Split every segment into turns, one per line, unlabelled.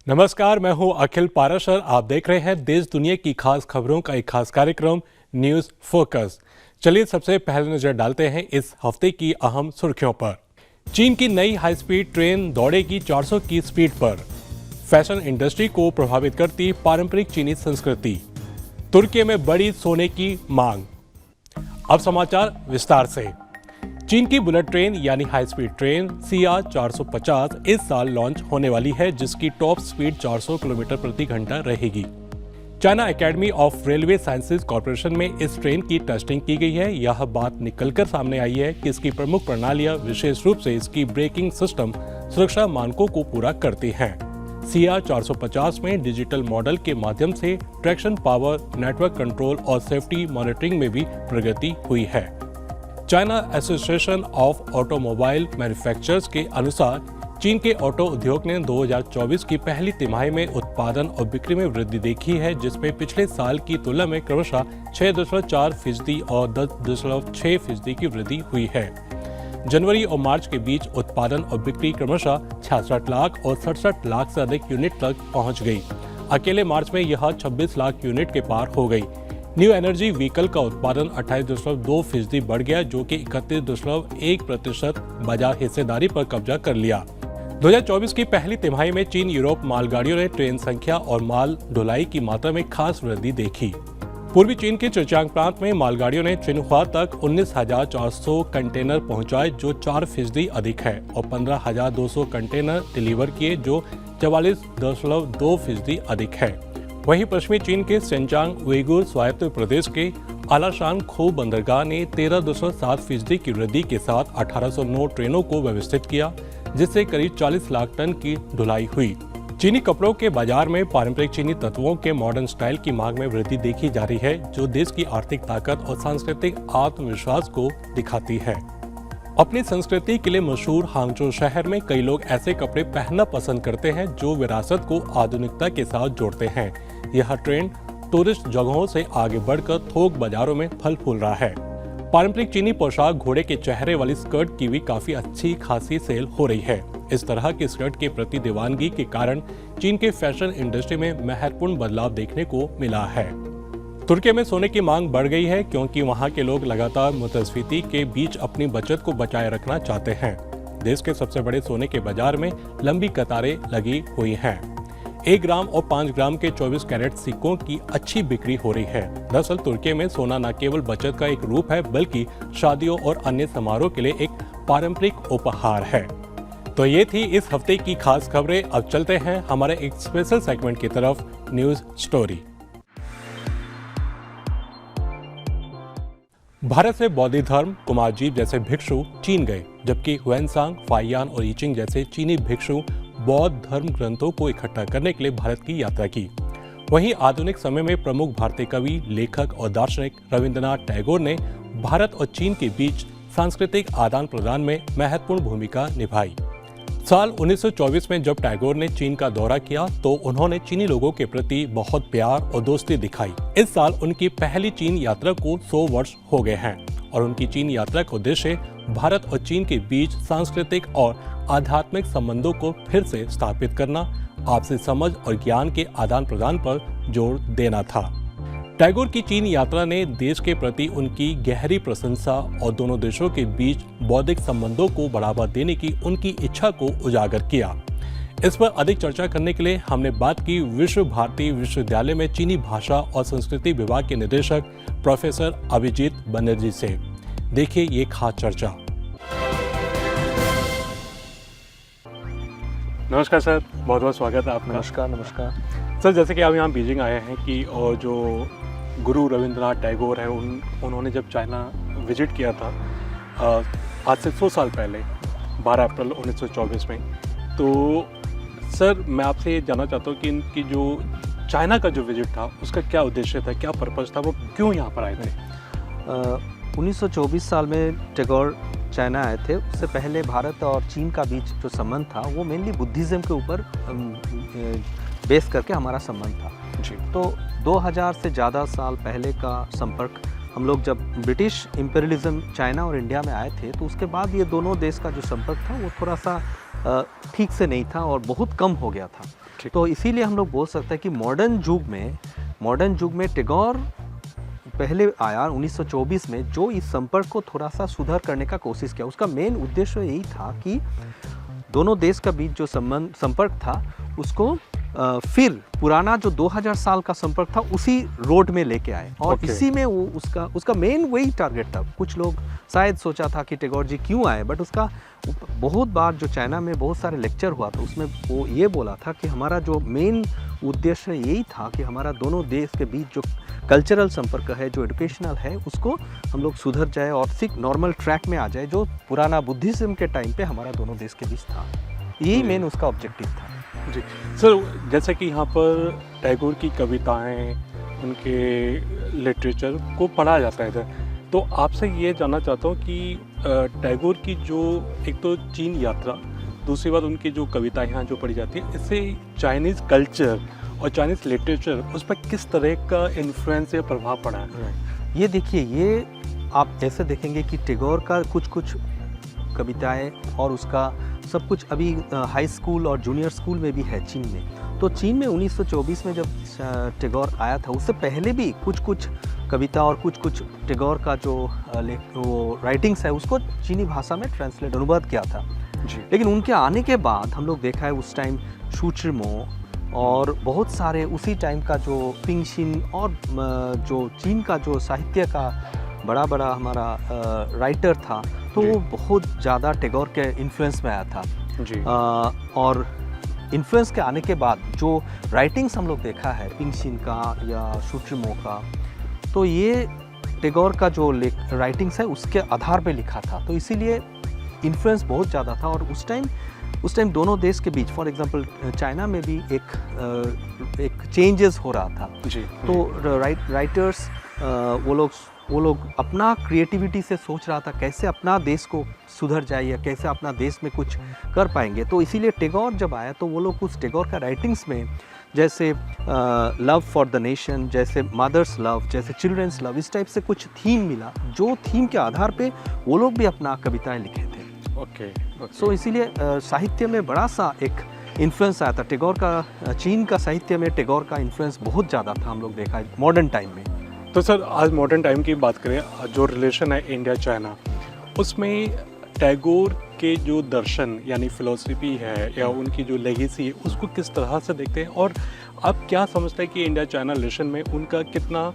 नमस्कार, मैं हूं अखिल पाराशर। आप देख रहे हैं देश दुनिया की खास खबरों का एक खास कार्यक्रम न्यूज फोकस। चलिए सबसे पहले नजर डालते हैं इस हफ्ते की अहम सुर्खियों पर। चीन की नई हाई स्पीड ट्रेन दौड़ेगी 400 की स्पीड पर। फैशन इंडस्ट्री को प्रभावित करती पारंपरिक चीनी संस्कृति। तुर्की में बड़ी सोने की मांग। अब समाचार विस्तार से। चीन की बुलेट ट्रेन यानी हाई स्पीड ट्रेन CR450 इस साल लॉन्च होने वाली है, जिसकी टॉप स्पीड 400 किलोमीटर प्रति घंटा रहेगी। China academy of railway sciences corporation में इस ट्रेन की टेस्टिंग की गई है। यह बात निकलकर सामने आई है कि इसकी प्रमुख प्रणालियां विशेष रूप से इसकी ब्रेकिंग सिस्टम सुरक्षा मानकों को पूरा करती हैं। CR450 में डिजिटल मॉडल के माध्यम से ट्रैक्शन पावर, नेटवर्क कंट्रोल और सेफ्टी मॉनिटरिंग में भी प्रगति हुई है। China association of automobile manufacturers के अनुसार चीन के ऑटो उद्योग ने 2024 की पहली तिमाही में उत्पादन और बिक्री में वृद्धि देखी है, जिसमें पिछले साल की तुलना में क्रमशः 6.4% और 10.6% की वृद्धि हुई है। जनवरी और मार्च के बीच उत्पादन और बिक्री क्रमशः 66 लाख और 67 लाख से अधिक यूनिट तक पहुंच गई। अकेले मार्च में यह 26 लाख यूनिट के पार हो गई। न्यू एनर्जी व्हीकल का उत्पादन 28.2% बढ़ गया, जो कि 31.1% बाजार हिस्सेदारी पर कब्जा कर लिया। 2024 की पहली तिमाही में चीन यूरोप मालगाड़ियों ने ट्रेन संख्या और माल ढुलाई की मात्रा में खास वृद्धि देखी। पूर्वी चीन के चुचांग प्रांत में मालगाड़ियों ने चिन्हुआ तक 19,400 कंटेनर पहुंचाए, जो 4% अधिक है, और 15,200 कंटेनर डिलीवर किए, जो 44.2% अधिक है। वहीं पश्चिमी चीन के शेनचांग उइगुर स्वायत्त प्रदेश के आलाशान खो बंदरगाह ने 13.7% की वृद्धि के साथ 1809 ट्रेनों को व्यवस्थित किया, जिससे करीब 40 लाख टन की ढुलाई हुई। चीनी कपड़ों के बाजार में पारंपरिक चीनी तत्वों के मॉडर्न स्टाइल की मांग में वृद्धि देखी जा रही है, जो देश की आर्थिक ताकत और सांस्कृतिक आत्मविश्वास को दिखाती है। अपनी संस्कृति के लिए मशहूर हांगझो शहर में कई लोग ऐसे कपड़े पहनना पसंद करते हैं जो विरासत को आधुनिकता के साथ जोड़ते हैं। यह ट्रेंड टूरिस्ट जगहों से आगे बढ़कर थोक बाजारों में फल फूल रहा है। पारंपरिक चीनी पोशाक घोड़े के चेहरे वाली स्कर्ट की भी काफी अच्छी खासी सेल हो रही है। इस तरह की स्कर्ट के प्रति दीवानगी के कारण चीन के फैशन इंडस्ट्री में महत्वपूर्ण बदलाव देखने को मिला है। तुर्की में सोने की मांग बढ़ गई है, क्योंकि वहां के लोग लगातार मुद्रास्फीति के बीच अपनी बचत को बचाए रखना चाहते हैं। देश के सबसे बड़े सोने के बाजार में लंबी कतारें लगी हुई हैं। 1 ग्राम और 5 ग्राम के 24 कैरेट सिक्कों की अच्छी बिक्री हो रही है। दरअसल तुर्की में सोना न केवल बचत का एक रूप है, बल्कि शादियों और अन्य समारोह के लिए एक पारंपरिक उपहार है। तो ये थी इस हफ्ते की खास खबरें। अब चलते हैं हमारे एक स्पेशल सेगमेंट की तरफ, न्यूज स्टोरी। भारत से बौद्ध धर्म कुमारजीव जैसे भिक्षु चीन गए, जबकि हुएनसांग, फाइयान और ईचिंग जैसे चीनी भिक्षु बौद्ध धर्म ग्रंथों को इकट्ठा करने के लिए भारत की यात्रा की। वहीं आधुनिक समय में प्रमुख भारतीय कवि, लेखक और दार्शनिक रविंद्रनाथ टैगोर ने भारत और चीन के बीच सांस्कृतिक आदान प्रदान में महत्वपूर्ण भूमिका निभाई। साल 1924 में जब टैगोर ने चीन का दौरा किया तो उन्होंने चीनी लोगों के प्रति बहुत प्यार और दोस्ती दिखाई। इस साल उनकी पहली चीन यात्रा को 100 वर्ष हो गए हैं और उनकी चीन यात्रा का उद्देश्य भारत और चीन के बीच सांस्कृतिक और आध्यात्मिक संबंधों को फिर से स्थापित करना, आपसी समझ और ज्ञान के आदान प्रदान पर जोर देना था। टैगोर की चीन यात्रा ने देश के प्रति उनकी गहरी प्रशंसा और दोनों देशों के बीच बौद्धिक संबंधों को बढ़ावा देने की उनकी इच्छा को उजागर किया। इस पर अधिक चर्चा करने के लिए हमने बात की विश्व भारती विश्वविद्यालय में चीनी भाषा और संस्कृति विभाग के निदेशक प्रोफेसर अभिजीत बनर्जी से। देखिए ये खास चर्चा। नमस्कार सर, बहुत बहुत स्वागत है आपका।
नमस्कार
सर, जैसे कि आप यहाँ बीजिंग आए हैं कि और जो गुरु रविंद्रनाथ टैगोर है उन्होंने जब चाइना विजिट किया था आज से 100 साल पहले 12 अप्रैल 1924 में, तो सर मैं आपसे ये जानना चाहता हूँ कि इनकी जो चाइना का जो विजिट था उसका क्या उद्देश्य था, क्या पर्पस था, वो क्यों यहाँ पर आए थे?
1924 साल में टैगोर चाइना आए थे। उससे पहले भारत और चीन का बीच जो संबंध था वो मेनली बुद्धिज़्म के ऊपर बेस करके हमारा संबंध था
जी।
तो 2000 से ज़्यादा साल पहले का संपर्क हम लोग जब ब्रिटिश इम्पेरियलिज्म चाइना और इंडिया में आए थे तो उसके बाद ये दोनों देश का जो संपर्क था वो थोड़ा सा ठीक से नहीं था और बहुत कम हो गया था।
ठीक।
तो इसीलिए हम लोग बोल सकते हैं कि मॉडर्न युग में टैगोर पहले आया 1924 में, जो इस संपर्क को थोड़ा सा सुधार करने का कोशिश किया। उसका मेन उद्देश्य यही था कि दोनों देश का बीच जो संपर्क था उसको फिर पुराना जो 2000 साल का संपर्क था उसी रोड में लेके आए, और
Okay.
इसी में वो उसका मेन वही टारगेट था। कुछ लोग शायद सोचा था कि टैगोर जी क्यों आए, बट उसका बहुत बार जो चाइना में बहुत सारे लेक्चर हुआ था उसमें वो ये बोला था कि हमारा जो मेन उद्देश्य यही था कि हमारा दोनों देश के बीच जो कल्चरल संपर्क है, जो एजुकेशनल है, उसको हम लोग सुधर जाए और सिर्फ नॉर्मल ट्रैक में आ जाए, जो पुराना बुद्धिज्म के टाइम पे हमारा दोनों देश के बीच था। यही मेन उसका ऑब्जेक्टिव था।
जी सर, जैसे कि यहाँ पर टैगोर की कविताएं, उनके लिटरेचर को पढ़ा जाता है इधर, तो आपसे ये जानना चाहता हूँ कि टैगोर की जो एक तो चीन यात्रा, दूसरी बात उनकी जो कविताएं यहाँ जो पढ़ी जाती है, इससे चाइनीज़ कल्चर और चाइनीज़ लिटरेचर उस पर किस तरह का इन्फ्लुएंस या प्रभाव पड़ा है?
ये देखिए, ये आप ऐसे देखेंगे कि टैगोर का कुछ कविताएं और उसका सब कुछ अभी हाई स्कूल और जूनियर स्कूल में भी है चीन में। तो चीन में 1924 में जब टैगोर आया था, उससे पहले भी कुछ कविता और कुछ टैगोर का जो वो राइटिंग्स है उसको चीनी भाषा में ट्रांसलेट अनुवाद किया था
जी।
लेकिन उनके आने के बाद हम लोग देखा है उस टाइम शूचिमो और बहुत सारे उसी टाइम का जो पिंगशिन और जो चीन का जो साहित्य का बड़ा हमारा राइटर था, तो वो बहुत ज़्यादा टैगोर के इन्फ्लुएंस में आया था
जी।
और इन्फ्लुएंस के आने के बाद जो राइटिंग्स हम लोग देखा है पिंगशिन का या शूचिमो का, तो ये टैगोर का जो राइटिंग्स है उसके आधार पे लिखा था। तो इसीलिए इन्फ्लुएंस बहुत ज़्यादा था। और उस टाइम दोनों देश के बीच, फॉर एग्जांपल चाइना में भी एक चेंजेस हो रहा था
जी।
तो राइटर्स वो लोग अपना क्रिएटिविटी से सोच रहा था कैसे अपना देश को सुधर जाए या कैसे अपना देश में कुछ कर पाएंगे। तो इसीलिए टैगोर जब आया तो वो लोग उस टैगोर का राइटिंग्स में जैसे लव फॉर द नेशन, जैसे मदर्स लव, जैसे चिल्ड्रंस लव, इस टाइप से कुछ थीम मिला, जो थीम के आधार पे वो लोग भी अपना कविताएं लिखे थे।
ओके।
सो इसीलिए साहित्य में बड़ा सा एक इन्फ्लुएंस आया था टैगोर का। चीन का साहित्य में टैगोर का इन्फ्लुएंस बहुत ज़्यादा था, हम लोग देखा है मॉडर्न टाइम में।
तो सर, आज मॉडर्न टाइम की बात करें, जो रिलेशन है इंडिया चाइना, उसमें टैगोर के जो दर्शन यानी फिलॉसफी है या उनकी जो लेगेसी है, उसको किस तरह से देखते हैं, और आप क्या समझते हैं कि इंडिया चाइना रिलेशन में उनका कितना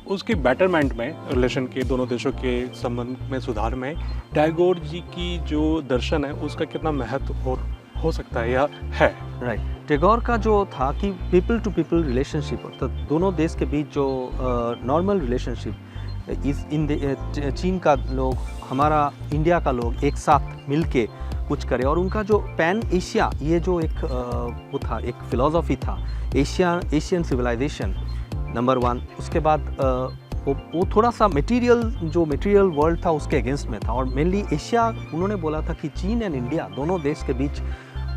उसके बेटरमेंट में, रिलेशन के दोनों देशों के संबंध में सुधार में टैगोर जी की जो दर्शन है उसका कितना महत्व हो सकता है या है?
राइट। टैगोर का जो था कि पीपल टू पीपल रिलेशनशिप, तो दोनों देश के बीच जो नॉर्मल रिलेशनशिप, चीन का लोग, हमारा इंडिया का लोग एक साथ मिलके कुछ करे, और उनका जो पैन एशिया, ये जो एक वो था, एक फिलॉसफी था, एशियन सिविलाइजेशन नंबर 1। उसके बाद वो थोड़ा सा मटेरियल वर्ल्ड था उसके अगेंस्ट में था, और मेनली एशिया उन्होंने बोला था कि चीन एंड इंडिया दोनों देश के बीच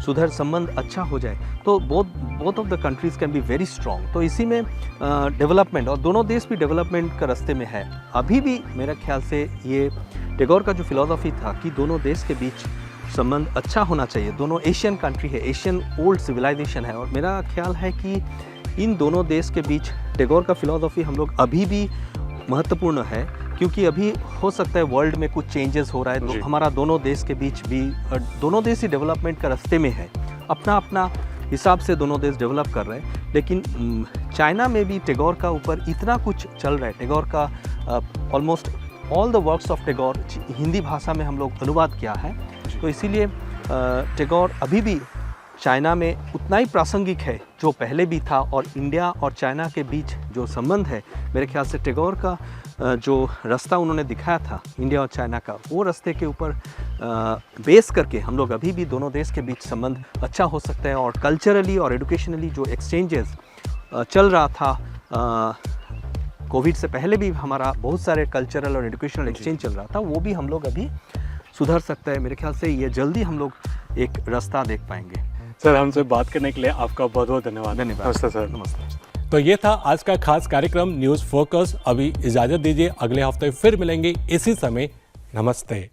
सुधर संबंध अच्छा हो जाए तो both of the countries can be very strong. तो इसी में डेवलपमेंट, और दोनों देश भी डेवलपमेंट का रास्ते में है अभी भी। मेरे ख्याल से ये टैगोर का जो फिलॉसफी था कि दोनों देश के बीच संबंध अच्छा होना चाहिए, दोनों एशियन कंट्री है, एशियन ओल्ड सिविलाइजेशन है, और मेरा ख्याल है कि इन दोनों देश के बीच टैगोर का फिलॉसफी हम लोग अभी भी महत्वपूर्ण है, क्योंकि अभी हो सकता है वर्ल्ड में कुछ चेंजेस हो रहा है, तो हमारा दोनों देश के बीच भी, दोनों देश ही डेवलपमेंट का रास्ते में है, अपना हिसाब से दोनों देश डेवलप कर रहे हैं। लेकिन चाइना में भी टैगोर का ऊपर इतना कुछ चल रहा है, टैगोर का almost all the works of Tagore Hindi भाषा में हम लोग अनुवाद किया है, तो इसीलिए टैगोर अभी भी चाइना में उतना ही प्रासंगिक है जो पहले भी था। और इंडिया और चाइना के बीच जो संबंध है, मेरे ख्याल से टैगोर का जो रास्ता उन्होंने दिखाया था इंडिया और चाइना का, वो रास्ते के ऊपर बेस करके हम लोग अभी भी दोनों देश के बीच संबंध अच्छा हो सकता है। और कल्चरली और एजुकेशनली जो एक्सचेंजेस चल रहा था, कोविड से पहले भी हमारा बहुत सारे कल्चरल और एजुकेशनल एक्सचेंज चल रहा था, वो भी हम लोग अभी सुधर सकता है। मेरे ख्याल से ये जल्दी हम लोग एक रास्ता देख पाएंगे।
सर, हमसे बात करने के लिए आपका बहुत बहुत धन्यवाद। नमस्ते सर।
नमस्ते।
तो ये था आज का खास कार्यक्रम न्यूज़ फोकस। अभी इजाज़त दीजिए, अगले हफ्ते फिर मिलेंगे इसी समय। नमस्ते।